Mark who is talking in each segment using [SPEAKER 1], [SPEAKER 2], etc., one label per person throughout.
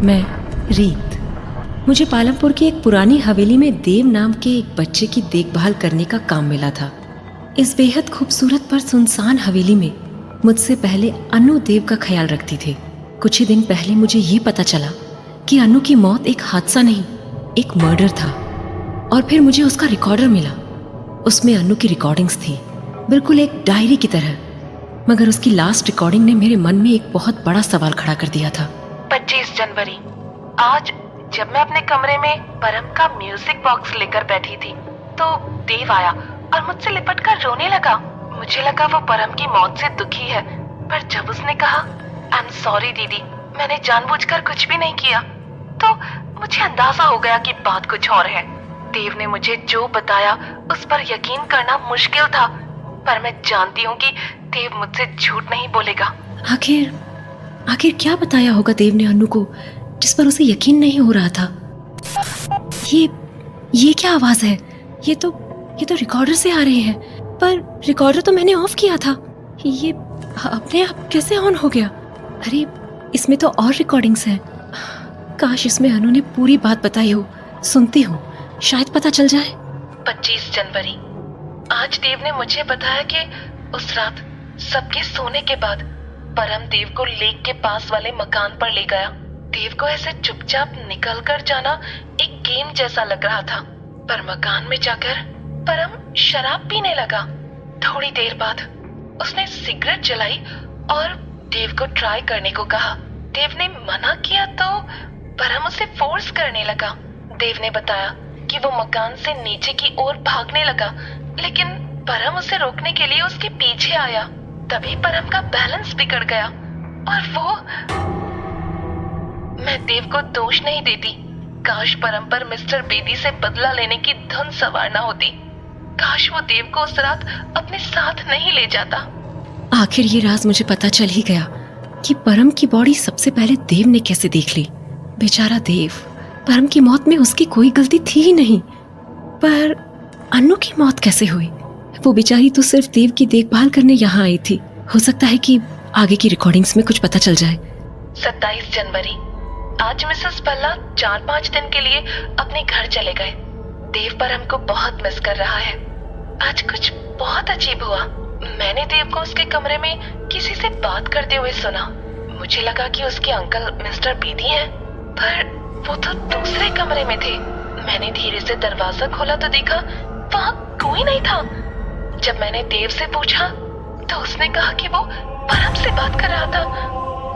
[SPEAKER 1] मैं रीत। मुझे पालमपुर की एक पुरानी हवेली में देव नाम के एक बच्चे की देखभाल करने का काम मिला था। इस बेहद खूबसूरत पर सुनसान हवेली में मुझसे पहले अनु देव का ख्याल रखती थी। कुछ ही दिन पहले मुझे ये पता चला कि अनु की मौत एक हादसा नहीं, एक मर्डर था। और फिर मुझे उसका रिकॉर्डर मिला। उसमें अनु की रिकॉर्डिंग्स थी, बिल्कुल एक डायरी की तरह। मगर उसकी लास्ट रिकॉर्डिंग ने मेरे मन में एक बहुत बड़ा सवाल खड़ा कर दिया था।
[SPEAKER 2] 25 जनवरी, आज जब मैं अपने कमरे में परम का म्यूजिक बॉक्स लेकर बैठी थी तो देव आया और मुझसे लिपट कर रोने लगा। मुझे लगा वो परम की मौत से दुखी है, पर जब उसने कहा आई एम सॉरी दीदी, मैंने जानबूझकर कुछ भी नहीं किया, तो मुझे अंदाजा हो गया कि बात कुछ और है। देव ने मुझे जो बताया उस पर यकीन करना मुश्किल था, पर मैं जानती हूँ कि देव मुझसे झूठ नहीं बोलेगा।
[SPEAKER 1] आखिर क्या बताया होगा देव ने अनु को जिस पर उसे यकीन नहीं हो रहा था। ये क्या आवाज है? ये तो रिकॉर्डर से आ रही है, पर रिकॉर्डर तो मैंने ऑफ किया था। ये अपने आप कैसे ऑन हो गया? अरे इसमें तो और रिकॉर्डिंग्स हैं। काश इसमें अनु ने पूरी बात बताई हो। सुनती हूँ, शायद पता चल जाए।
[SPEAKER 2] 25 जनवरी, आज देव ने मुझे बताया कि उस रात सबके सोने के बाद परम देव को लेक के पास वाले मकान पर ले गया। देव को ऐसे चुपचाप निकल कर जाना एक गेम जैसा लग रहा था, पर मकान में जाकर परम शराब पीने लगा। थोड़ी देर बाद उसने सिगरेट जलाई और देव को ट्राई करने को कहा। देव ने मना किया तो परम उसे फोर्स करने लगा। देव ने बताया कि वो मकान से नीचे की ओर भागने लगा, लेकिन परम उसे रोकने के लिए उसके पीछे आया। तभी परम का बैलेंस बिगड़ गया और वो... मैं देव को दोष नहीं देती। काश परम पर मिस्टर बेदी से बदला लेने की धुन सवार ना होती। काश वो देव को उस रात अपने साथ नहीं ले जाता।
[SPEAKER 1] आखिर ये राज मुझे पता चल ही गया कि परम की बॉडी सबसे पहले देव ने कैसे देख ली। बेचारा देव, परम की मौत में उसकी कोई गलती थी ही नहीं। पर अनु की मौत कैसे हुई? वो बेचारी तो सिर्फ देव की देखभाल करने यहाँ आई थी। हो सकता है कि आगे की रिकॉर्डिंग्स में कुछ पता चल जाए।
[SPEAKER 2] 27 जनवरी, आज मिसेस पल्ला 4-5 दिन के लिए अपने घर चले गए। देव परम को बहुत मिस कर रहा है। आज कुछ बहुत अजीब हुआ। मैंने देव को उसके कमरे में किसी से बात करते हुए सुना। मुझे लगा कि उसके अंकल मिस्टर बेदी हैं, पर वो तो दूसरे कमरे में थे। मैंने धीरे से दरवाजा खोला तो देखा वहाँ कोई नहीं था। जब मैंने देव से पूछा तो उसने कहा कि वो परम से बात कर रहा था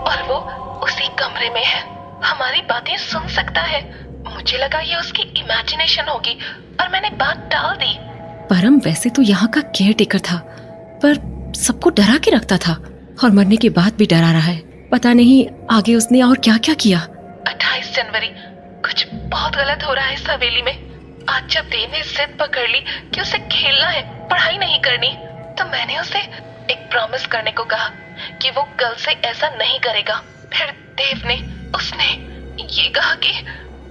[SPEAKER 2] और वो उसी कमरे में है, हमारी बातें सुन सकता है। मुझे लगा ये उसकी इमेजिनेशन होगी और मैंने बात टाल दी।
[SPEAKER 1] परम वैसे तो यहाँ का केयर टेकर था, पर सबको डरा के रखता था और मरने के बाद भी डरा रहा है। पता नहीं आगे उसने और क्या क्या किया।
[SPEAKER 2] 28 जनवरी, कुछ बहुत गलत हो रहा है इस हवेली में। आज जब देव ने जिद पकड़ ली कि उसे खेलना है, पढ़ाई नहीं करनी, तो मैंने उसे एक प्रॉमिस करने को कहा कि वो कल से ऐसा नहीं करेगा। फिर देव ने उसने ये कहा कि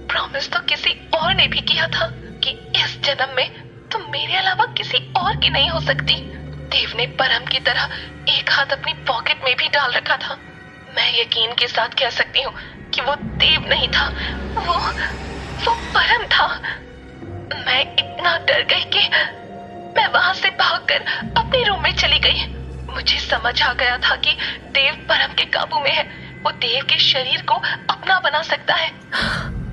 [SPEAKER 2] प्रॉमिस तो किसी और ने भी किया था कि इस जन्म में तुम मेरे अलावा किसी और की नहीं हो सकती। देव ने परम की तरह एक हाथ अपनी पॉकेट में भी डाल रखा था। मैं यकीन के साथ कह सकती हूँ कि वो देव नहीं था, वो परम था। मैं इतना डर गई कि मैं वहां से भागकर अपने रूम में चली गई। मुझे समझ आ गया था कि देव परम के काबू में है। वो देव के शरीर को अपना बना सकता है।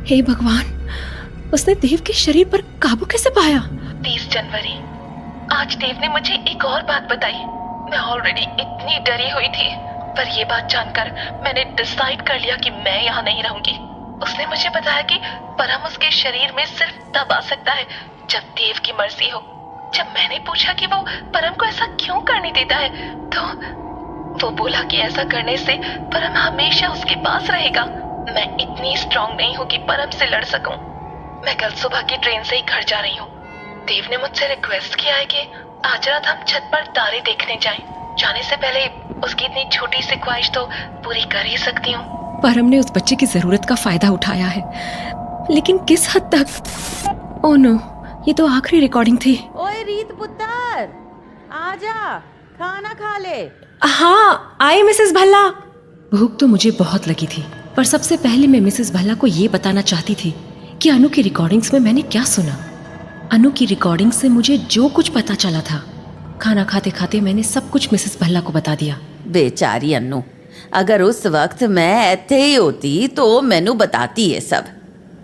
[SPEAKER 1] हे भगवान, उसने देव के शरीर पर काबू कैसे पाया?
[SPEAKER 2] 30 जनवरी, आज देव ने मुझे एक और बात बताई। मैं ऑलरेडी इतनी डरी हुई थी, पर ये बात जानकर मैंने डिसाइड कर लिया कि मैं यहाँ नहीं रहूंगी। उसने मुझे बताया कि परम उसके शरीर में सिर्फ तब आ सकता है जब देव की मर्जी हो। जब मैंने पूछा कि वो परम को ऐसा क्यों करने देता है, तो वो बोला कि ऐसा करने से परम हमेशा उसके पास रहेगा। मैं इतनी स्ट्रांग नहीं हूँ कि परम से लड़ सकूं। मैं कल सुबह की ट्रेन से ही घर जा रही हूँ। देव ने मुझसे रिक्वेस्ट किया है कि आज रात हम छत पर तारे देखने जाएं। जाने से पहले उसकी इतनी छोटी सी ख्वाहिश तो पूरी कर ही सकती हूँ।
[SPEAKER 1] परम ने उस बच्चे की जरूरत का फायदा उठाया है, लेकिन किस हद तक? ओह नो, ये तो आखिरी रिकॉर्डिंग थी।
[SPEAKER 3] ओए रीत पुत्र, आजा, खाना खा ले।
[SPEAKER 1] हाँ, आई मिसेस भल्ला। भूख तो मुझे बहुत लगी थी, पर सबसे पहले मैं मिसेस भल्ला को ये बताना चाहती थी कि अनु की रिकॉर्डिंग्स में मैंने क्या सुना। अनु की रिकॉर्डिंग से मुझे जो कुछ पता चला था, खाना खाते खाते मैंने सब कुछ मिसेस भल्ला को बता दिया।
[SPEAKER 3] बेचारी अन्नू, अगर उस वक्त मैं ਇੱਥੇ ही होती तो मैनू बताती ये सब।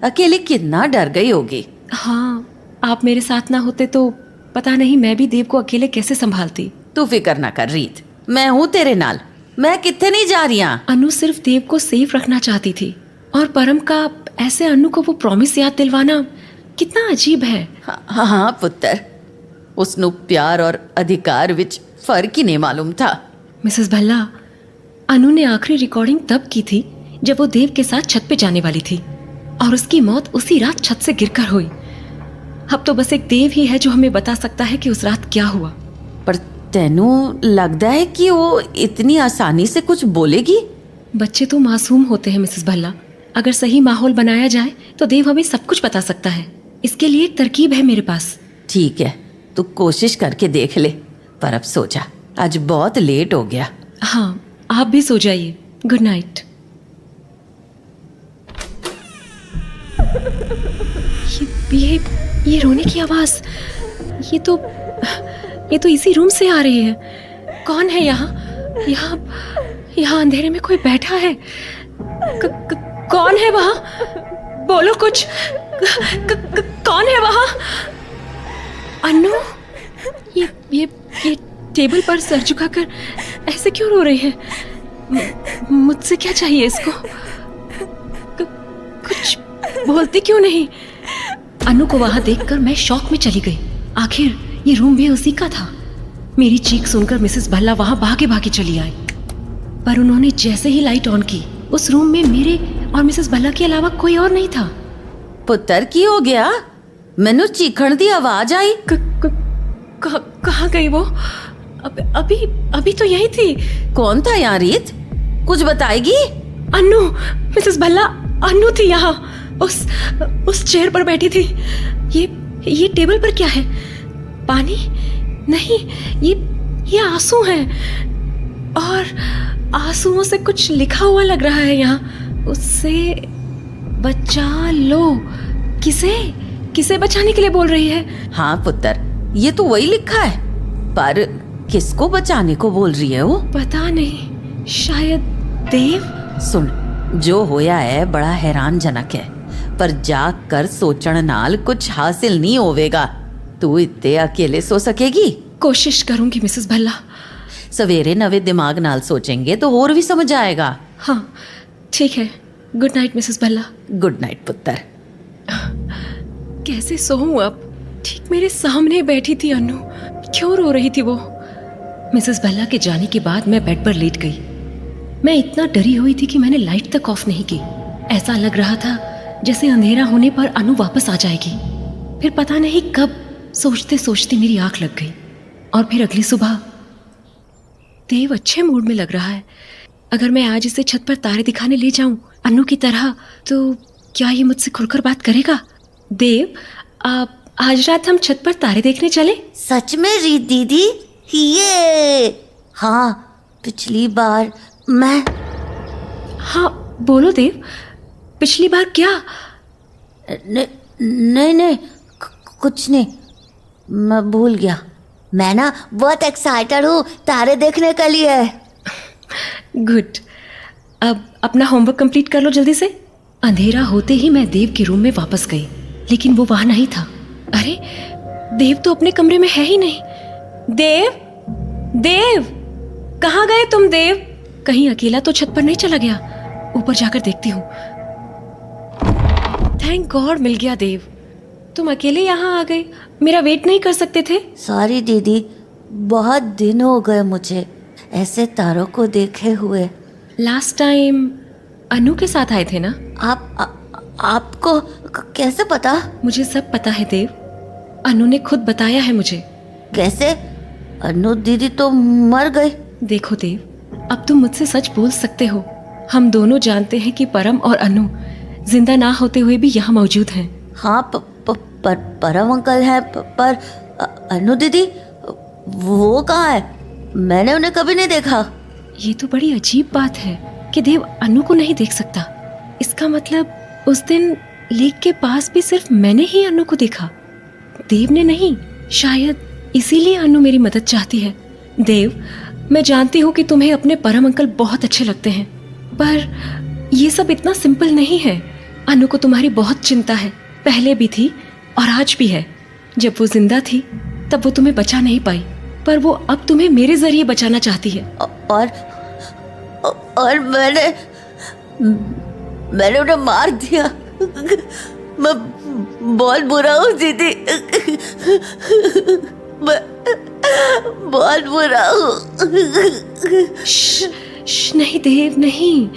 [SPEAKER 3] अकेले कितना डर गई होगी।
[SPEAKER 1] हाँ, आप मेरे साथ ना होते तो पता नहीं मैं भी देव को अकेले कैसे संभालती।
[SPEAKER 3] तू फिक्र ना कर रीत, मैं हूँ तेरे नाल, मैं कितने नहीं जा रही।
[SPEAKER 1] अनु सिर्फ देव को सेफ रखना चाहती थी और परम का ऐसे अनु को वो प्रॉमिस याद दिलवाना कितना अजीब है।
[SPEAKER 3] हाँ पुत्र, उसनु प्यार और अधिकार विच फर्क ही नहीं मालूम था।
[SPEAKER 1] मिसेस भल्ला, अनु ने आखिरी रिकॉर्डिंग तब की थी जब वो देव के साथ छत पे जाने वाली थी और उसकी मौत उसी रात छत से गिरकर हुई। अब तो बस एक देव ही है जो हमें बता सकता है कि उस रात क्या हुआ।
[SPEAKER 3] पर तेनू लगता है कि वो इतनी आसानी से कुछ बोलेगी?
[SPEAKER 1] बच्चे तो मासूम होते हैं मिसेस भल्ला। अगर सही माहौल बनाया जाए तो देव हमें सब कुछ बता सकता है। इसके लिए एक तरकीब है मेरे पास।
[SPEAKER 3] ठीक है, तू कोशिश करके देख ले, पर अब सो जा, आज बहुत लेट हो गया।
[SPEAKER 1] हाँ, आप भी सो जाइए। Good night. ये रोने की आवाज, ये तो इसी रूम से आ रही है। कौन है यहाँ अंधेरे में कोई बैठा है। कौन है वहाँ? बोलो कुछ। कौन है वहाँ? अन्नू, ये टेबल पर सर झुकाकर ऐसे क्यों रो रही है? मुझसे क्या चाहिए इसको? कुछ बोलती क्यों नहीं? अनु को वहां देखकर मैं शॉक में चली गई। आखिर ये रूम भी उसी का था। मेरी चीख सुनकर मिसेस भल्ला वहां भागे भागे चली आई, पर उन्होंने जैसे ही लाइट ऑन की, उस रूम में मेरे और मिसेस भल्ला के अलावा कोई और नहीं था।
[SPEAKER 3] पुत्र की हो गया? मैनू चीखण दी आवाज आई।
[SPEAKER 1] कहाँ गई वो? अभी तो यही थी।
[SPEAKER 3] कौन था यहाँ रीत? कुछ बताएगी?
[SPEAKER 1] अन्नू, मिसेस भल्ला, अन्नू थी यहाँ। उस चेयर पर बैठी थी। ये टेबल पर क्या है? पानी? नहीं, ये आंसू हैं और आंसुओं से कुछ लिखा हुआ लग रहा है यहाँ। उससे बचा लो। किसे बचाने के लिए बोल रही है?
[SPEAKER 3] हाँ पुत्र, ये तो वही लिखा है, पर किसको बचाने को बोल रही है वो?
[SPEAKER 1] पता नहीं, शायद देव।
[SPEAKER 3] सुन, जो होया है बड़ा हैरानजनक है, पर जाग कर सोचण नाल कुछ हासिल नहीं होवेगा। तू इत्ते अकेले सो सकेगी?
[SPEAKER 1] कोशिश करूंगी मिसेस भल्ला।
[SPEAKER 3] सवेरे नवे दिमाग नाल सोचेंगे तो और भी समझ आएगा।
[SPEAKER 1] हाँ, ठीक है। Good night Mrs Bhalla.
[SPEAKER 3] Good night पुत्र।
[SPEAKER 1] कैसे सोऊं अब? ठीक मेरे सामने बैठी थी अनु। क्यों रो रही थी वो? मिसेस भल्ला के जाने के बाद मैं बेड पर लेट गई। मैं इतना डरी हुई थी कि मैंने लाइट तक ऑफ नहीं की। ऐसा लग रहा था जैसे अंधेरा होने पर अनु वापस आ जाएगी। फिर पता नहीं कब सोचते सोचते मेरी आंख लग गई और फिर अगली सुबह। देव अच्छे मूड में लग रहा है। अगर मैं आज इसे छत पर तारे दिखाने ले जाऊं अनु की तरह, तो क्या ये मुझसे खुलकर बात करेगा? देव, आज रात हम छत पर तारे देखने चले?
[SPEAKER 4] सच में रीत दीदी? ये हाँ, पिछली बार मैं।
[SPEAKER 1] हाँ बोलो देव, पिछली बार क्या?
[SPEAKER 4] नहीं, कुछ नहीं, मैं भूल गया। मैं ना बहुत एक्साइटेड हूँ तारे देखने के लिए।
[SPEAKER 1] गुड। अब अपना होमवर्क कंप्लीट कर लो जल्दी से। अंधेरा होते ही मैं देव के रूम में वापस गई, लेकिन वो वहां नहीं था। अरे, देव तो अपने कमरे में है ही नहीं। देव, कहाँ गए तुम देव? कहीं अकेला तो छत पर नहीं चला गया? ऊपर जाकर देखती हूँ। थैंक गॉड, मिल गया देव। तुम अकेले यहाँ आ गए, मेरा वेट नहीं कर सकते थे?
[SPEAKER 4] सॉरी दीदी, बहुत दिन हो गए मुझे ऐसे तारों को देखे हुए।
[SPEAKER 1] लास्ट टाइम अनु के साथ आए थे ना?
[SPEAKER 4] आपको कैसे पता?
[SPEAKER 1] मुझे सब पता है देव, अनु ने खुद बताया है मुझे।
[SPEAKER 4] कैसे? अनु दीदी तो मर गई।
[SPEAKER 1] देखो देव, अब तुम मुझसे सच बोल सकते हो। हम दोनों जानते हैं कि परम और अनु जिंदा ना होते हुए भी यहाँ मौजूद हैं।
[SPEAKER 4] हाँ, परम अंकल है, पर अनु दीदी वो कहाँ है? मैंने उन्हें कभी नहीं देखा।
[SPEAKER 1] ये तो बड़ी अजीब बात है कि देव अनु को नहीं देख सकता। इसका मतलब उस दिन लेक के पास भी सिर्फ मैंने ही अनु को देखा, देव ने नहीं। शायद इसीलिए अनु मेरी मदद चाहती है। देव, मैं जानती हूँ कि तुम्हें अपने परम अंकल बहुत अच्छे लगते हैं, पर ये सब इतना सिंपल नहीं है। अनु को तुम्हारी बहुत चिंता है, पहले भी थी और आज भी है। जब वो जिंदा थी तब वो तुम्हें बचा नहीं पाई, पर वो अब तुम्हें मेरे जरिए बचाना चाहती है।
[SPEAKER 4] और मैंने उन्हें मार दिया। मैं बहुत बुरा हूँ दीदी, मैं बहुत बुरा हूँ।
[SPEAKER 1] नहीं देव, नहीं,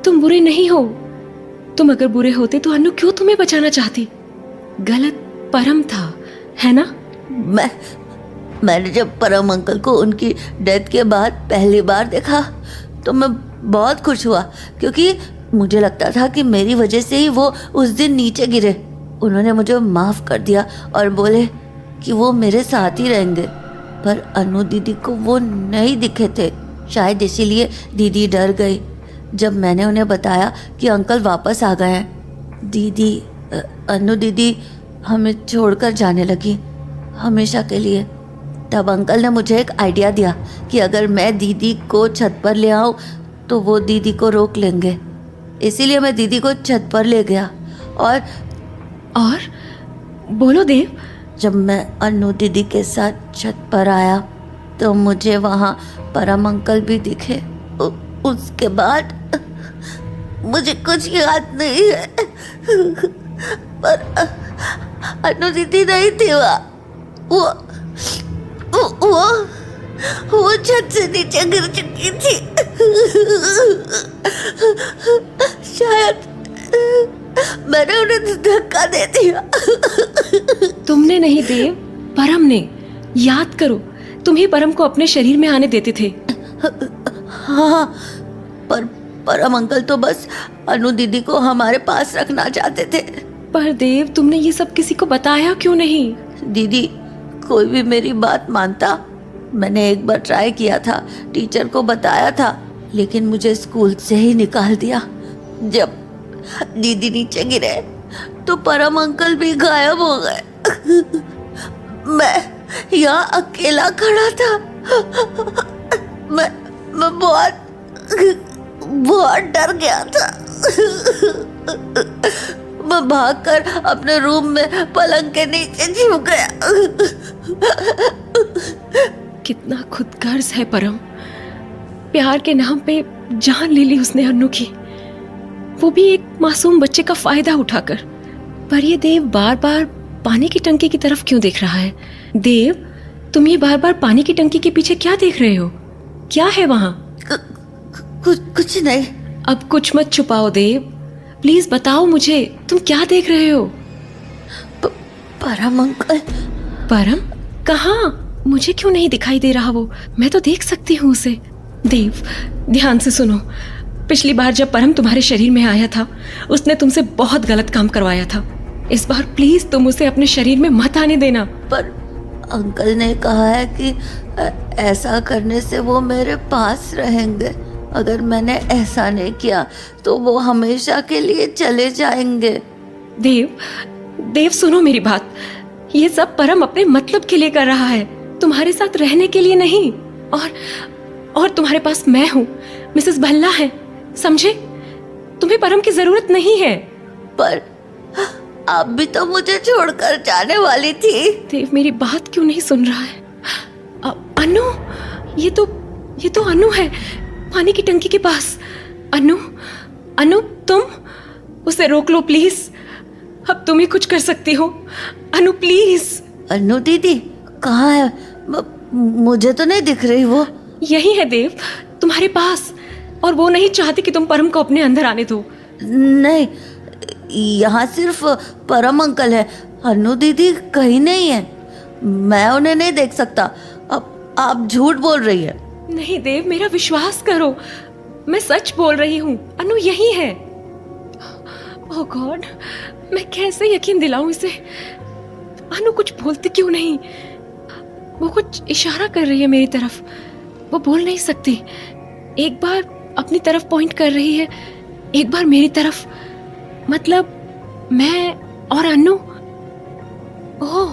[SPEAKER 1] तुम बुरे नहीं हो। तुम अगर बुरे होते तो अनु क्यों तुम्हें बचाना चाहती? गलत परम था, है ना?
[SPEAKER 4] मैंने जब परम अंकल को उनकी डेथ के बाद पहली बार देखा तो मैं बहुत खुश हुआ, क्योंकि मुझे लगता था कि मेरी वजह से ही वो उस दिन नीचे गिरे। उन्होंने मुझे माफ़ कर दिया और बोले कि वो मेरे साथ ही रहेंगे, पर अनु दीदी को वो नहीं दिखे थे। शायद इसीलिए दीदी डर गई जब मैंने उन्हें बताया कि अंकल वापस आ गए हैं। अनु दीदी हमें छोड़कर जाने लगी, हमेशा के लिए। तब अंकल ने मुझे एक आइडिया दिया कि अगर मैं दीदी को छत पर ले आऊँ तो वो दीदी को रोक लेंगे। इसीलिए मैं दीदी को छत पर ले गया
[SPEAKER 1] और बोलो देव।
[SPEAKER 4] जब मैं अनु दीदी के साथ छत पर आया तो मुझे वहाँ परम अंकल भी दिखे। उसके बाद मुझे कुछ याद नहीं है, पर अनु दीदी नहीं थी वहाँ। वो छत से नीचे गिर चुकी थी। शायद मैंने उन्हें धक्का दे दिया।
[SPEAKER 1] तुमने नहीं देव, परम ने। याद करो, तुम ही परम को अपने शरीर में आने देते थे।
[SPEAKER 4] हाँ, पर परम अंकल तो बस अनु दीदी को हमारे पास रखना चाहते थे।
[SPEAKER 1] पर देव, तुमने ये सब किसी को बताया क्यों नहीं?
[SPEAKER 4] दीदी, कोई भी मेरी बात मानता। मैंने एक बार ट्राई किया था, टीचर को बताया था, लेकिन मुझे स्कूल से ही निकाल दिया। जब दीदी नीचे गिरे तो परम अंकल भी गायब हो गए। मैं यहाँ अकेला खड़ा था। मैं बहुत डर गया था। मैं भागकर अपने रूम में पलंग के नीचे छिप गया।
[SPEAKER 1] कितना खुदगर्ज है परम। प्यार के नाम पे जान ले ली उसने अनु की, वो भी एक मासूम बच्चे का फायदा उठाकर। पर ये देव बार बार पानी की टंकी की तरफ क्यों देख रहा है? देव, तुम ये बार बार पानी की टंकी के पीछे क्या देख रहे हो? क्या है वहाँ?
[SPEAKER 4] कुछ नहीं।
[SPEAKER 1] अब कुछ मत छुपाओ देव, प्लीज बताओ मुझे, तुम क्या देख रहे हो?
[SPEAKER 4] परम अंकल।
[SPEAKER 1] परम? कहाँ? मुझे क्यों नहीं दिखाई दे रहा वो? मैं तो देख सकती हूँ उसे। देव, ध्यान से सुनो। पिछली बार जब परम तुम्हारे शरीर में आया था, उसने तुमसे बहुत गलत काम करवाया था। इस बार प्लीज तुम उसे अपने शरीर में मत आने देना।
[SPEAKER 4] पर अंकल ने कहा है कि ऐसा करने से वो मेरे पास रहेंगे। अगर मैंने ऐसा नहीं किया तो वो हमेशा के लिए चले जाएंगे।
[SPEAKER 1] देव सुनो मेरी बात। ये सब परम अपने मतलब के लिए कर रहा है, तुम्हारे साथ रहने के लिए नहीं। और तुम्हारे पास मैं हूँ, मिसेस भल्ला है, समझे? तुम्हें परम की जरूरत नहीं है।
[SPEAKER 4] पर आप भी तो मुझे छोड़कर जाने वाली थी।
[SPEAKER 1] देव, मेरी बात क्यों नहीं सुन रहा है? अनु, ये तो अनु है, पानी की टंकी के पास। अनु, तुम उसे रोक लो प्लीज। अब तुम ही कुछ कर सकती हो। अनु प्लीज।
[SPEAKER 4] अनु दीदी कहाँ है? मुझे तो नहीं दिख रही वो।
[SPEAKER 1] यही है देव, तुम्हारे पास। और वो नहीं चाहती कि तुम परम को अपने अंदर आने दो।
[SPEAKER 4] नहीं, यहाँ सिर्फ परम अंकल है, अनु दीदी कहीं नहीं है। मैं उन्हें नहीं देख सकता। अब आप झूठ बोल रही है।
[SPEAKER 1] नहीं देव, मेरा विश्वास करो, मैं सच बोल रही हूँ। अनु यही है। ओह गॉड, मैं कैसे यकीन दिलाऊं इसे? अनु कुछ बोलती क्यों नहीं? वो कुछ इशारा कर रही है मेरी तरफ, वो बोल नहीं सकती। एक बार अपनी तरफ पॉइंट कर रही है, एक बार मेरी तरफ, मतलब मैं और अन्नू। ओह,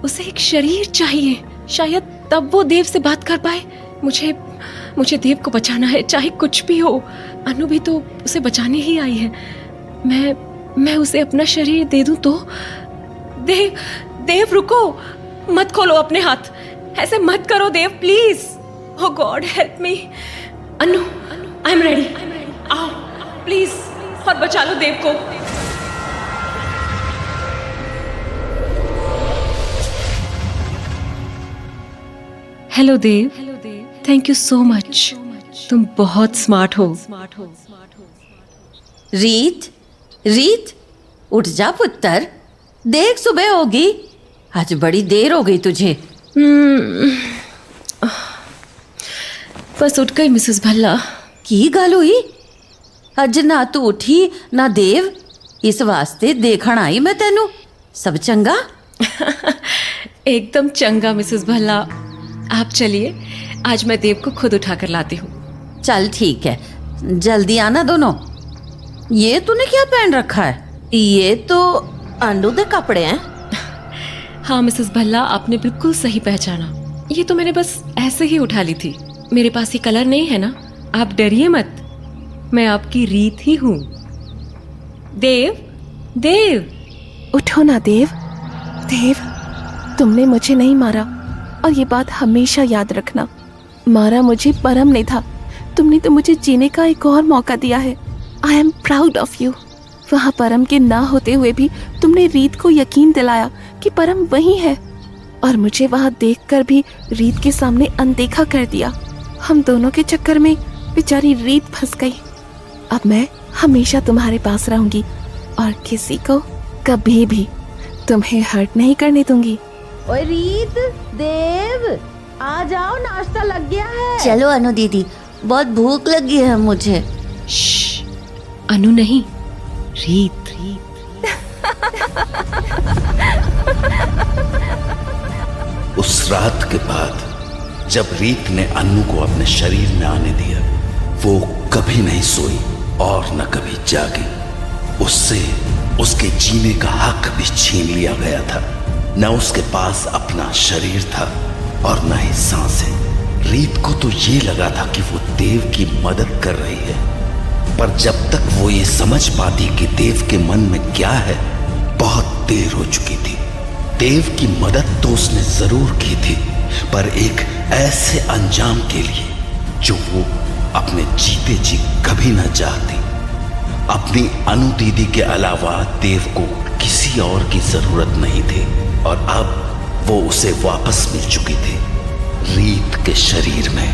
[SPEAKER 1] उसे एक शरीर चाहिए, शायद तब वो देव से बात कर पाए। मुझे देव को बचाना है, चाहे कुछ भी हो। अनु भी तो उसे बचाने ही आई है। मैं उसे अपना शरीर दे दूं तो? देव रुको, मत खोलो अपने हाथ, ऐसे मत करो Dev, please. Oh god help me. Anu, I am ready, आओ प्लीज और बचा लो देव को। Hello Dev, thank you so much, तुम बहुत स्मार्ट हो।
[SPEAKER 3] रीत उठ जा पुत्र, देख सुबह होगी, आज बड़ी देर हो गई तुझे।
[SPEAKER 1] बस उठ गई मिसेस भल्ला।
[SPEAKER 3] की गल हुई? अज ना तू उठी ना देव, इस वास्ते देखण आई मैं तेनू। सब चंगा?
[SPEAKER 1] एकदम चंगा मिसेस भल्ला। आप चलिए, आज मैं देव को खुद उठा कर लाती हूँ।
[SPEAKER 3] चल ठीक है, जल्दी आना दोनों। ये तूने क्या पहन रखा है? ये तो अन्नू के कपड़े हैं।
[SPEAKER 1] हाँ मिसेस भल्ला, आपने बिल्कुल सही पहचाना। ये तो मैंने बस ऐसे ही उठा ली थी, मेरे पास ये कलर नहीं है ना। आप डरिए मत, मैं आपकी रीत ही हूँ। देव
[SPEAKER 2] उठो ना देव। तुमने मुझे नहीं मारा, और ये बात हमेशा याद रखना। मारा मुझे परम ने था, तुमने तो मुझे जीने का एक और मौका दिया है। I am proud of you. वहाँ परम के ना होते हुए भी तुमने रीत को यकीन दिलाया कि परम वही है, और मुझे वहाँ देखकर भी रीत के सामने अनदेखा कर दिया। हम दोनों के चक्कर में बेचारी रीत फंस गई। अब मैं हमेशा तुम्हारे पास रहूंगी और किसी को कभी भी तुम्हें हर्ट नहीं करने दूंगी।
[SPEAKER 3] ओए रीत, देव, आ जाओ, नाश्ता लग गया है।
[SPEAKER 4] चलो अनु दीदी, बहुत भूख लगी है मुझे।
[SPEAKER 1] श्श, अनु नहीं, रीत।
[SPEAKER 5] उस रात के बाद जब रीत ने अन्नू को अपने शरीर में आने दिया, वो कभी नहीं सोई और न कभी जागी। उससे उसके जीने का हक भी छीन लिया गया था। न उसके पास अपना शरीर था और न ही सांसें। रीत को तो ये लगा था कि वो देव की मदद कर रही है, पर जब तक वो ये समझ पाती कि देव के मन में क्या है, बहुत देर हो चुकी थी। देव की मदद तो उसने जरूर की थी, पर एक ऐसे अंजाम के लिए जो वो अपने जीते जी कभी न चाहती। अपनी अनु दीदी के अलावा देव को किसी और की जरूरत नहीं थी, और अब वो उसे वापस मिल चुकी थी रीत के शरीर में।